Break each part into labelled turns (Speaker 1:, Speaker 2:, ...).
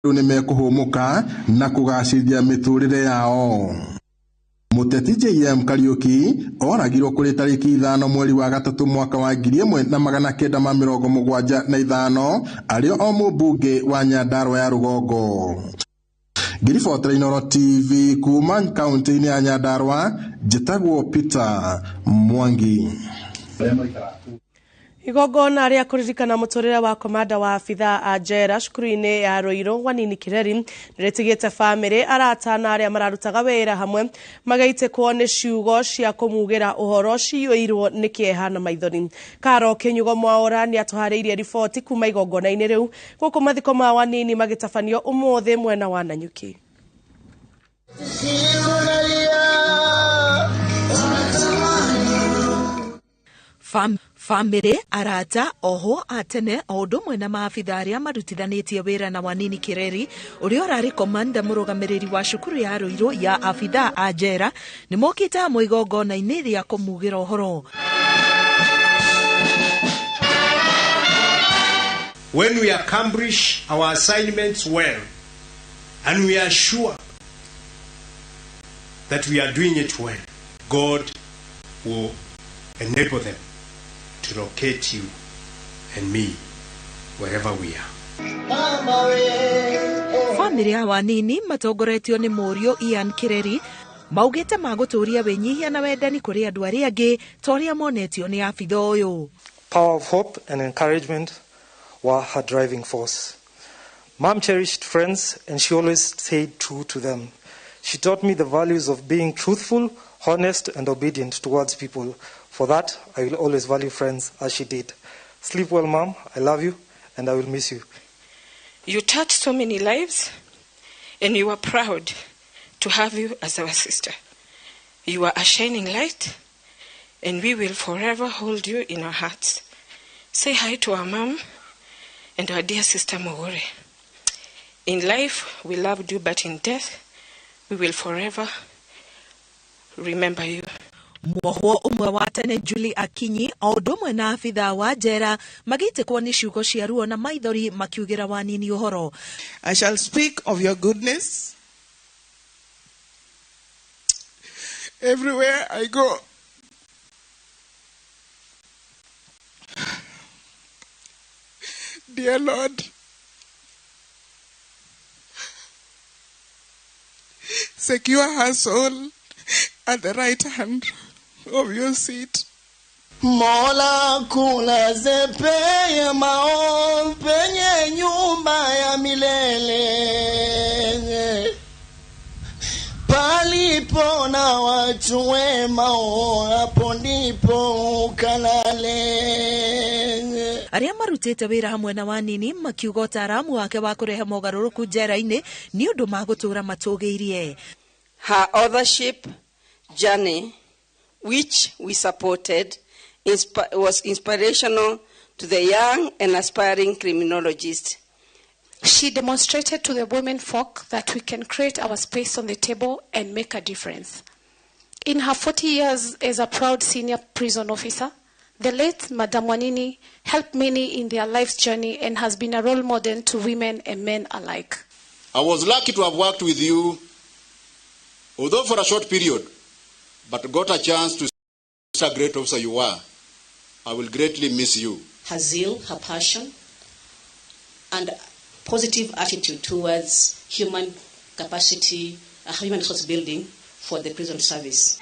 Speaker 1: nimekuhumuka na kugacithia miturire yao. Muteti JM Kariuki oragirwo kuri tariki 5 mweri wa gatatu mwaka wa 1975 ario o mubunge wa Nyandarua ya Rugongo. Ngiribotera Inooro TV kuma kaunti-ini ya Nyandarua, njitagwo Peter Mwangi.
Speaker 2: Igongona ria kuririkana muturire wa komanda wa abitha a njera cukuru-ini ya Roiro Wanini Kireri niritigite family arata na aria mararutaga wira hamwe magaitikwo ni ciugo cia kumugira uhoro ciyuirwo ni kieha na maithori. Karo Kinyugo Mwaura ni atuhariirie riboti kuma igongona-ini riu guku mathiko ma Wanini magitabanio umuthi mwena wa Nanyuki.
Speaker 3: Family arata oho atene odo mwena maabitha aria marutithanitie wira na Wanini Kireri uria urari komanda murugamiriri wa cukuru ya Roiro ya abitha a njera ni mokite hamwe igongona-ini ria kumugira uhoro.
Speaker 4: When we accomplish our assignments well and we are sure that we are doing it well, God will enable them to locate you and me wherever we are.
Speaker 3: Family ya Wanini matongoretio ni Murio Ian Kireri maugite maguturia wenyihia na wendani kuri andu aria angi toria monetio ni abitha uyu.
Speaker 5: Power of hope and encouragement were her driving force. Mom cherished friends and she always stayed true to them. She taught me the values of being truthful, honest and obedient towards people. For that, I will always value friends as she did. Sleep well, Mom. I love you and I will miss you.
Speaker 6: You touched so many lives and we were proud to have you as our sister. You are a shining light and we will forever hold you in our hearts. Say hi to our mom and our dear sister Mogore. In life, we loved you, but in death, we will forever remember you.
Speaker 3: Mwohwo umwe wa tene Julie Akinyi odo mwena abitha wa njera magitikwo ni ciugo cia ruo na maithori makiugira Wanini uhoro.
Speaker 7: I shall speak of your goodness everywhere I go. Dear Lord, secure her soul at the right hand of your seat.
Speaker 8: Mola kulaze peye mao penye nyumba ya milele, palipo na watu wema hapo ndipo ukalale.
Speaker 3: Aria marutite wira hamwe na Wanini makiuga utaramu wake wa kurehe mogaruruku njera-ini ni undu magutura matugiirie.
Speaker 6: Her authorship journey, which we supported, was inspirational to the young and aspiring criminologists.
Speaker 9: She demonstrated to the women folk that we can create our space on the table and make a difference. In her 40 years as a proud senior prison officer, the late Madam Wanini helped many in their life's journey and has been a role model to women and men alike.
Speaker 10: I was lucky to have worked with you, although for a short period, but got a chance to see a great officer you are. I will greatly miss you.
Speaker 11: Her zeal, her passion, and positive attitude towards human capacity, human resource building for the prison service.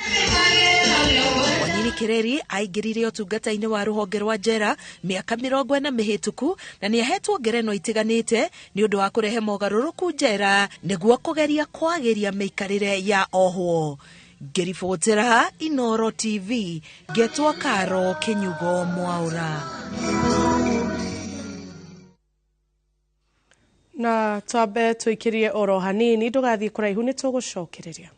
Speaker 3: Wanini Kireri aingirire utungata-ini wa ruhonge rwa njera miaka 40 mihituku na ni ahetwo ngerenwa itiganite ni undu wa kurehe mogaruruku njera niguo kugeria kwagiria meikarire ya ohwo. Ngiribotera Inooro TV, getwa Karo Kinyugo Mwaura.
Speaker 2: Na twabe tuikirie oro hanini ndugathie kuraihu ni tugucokereria.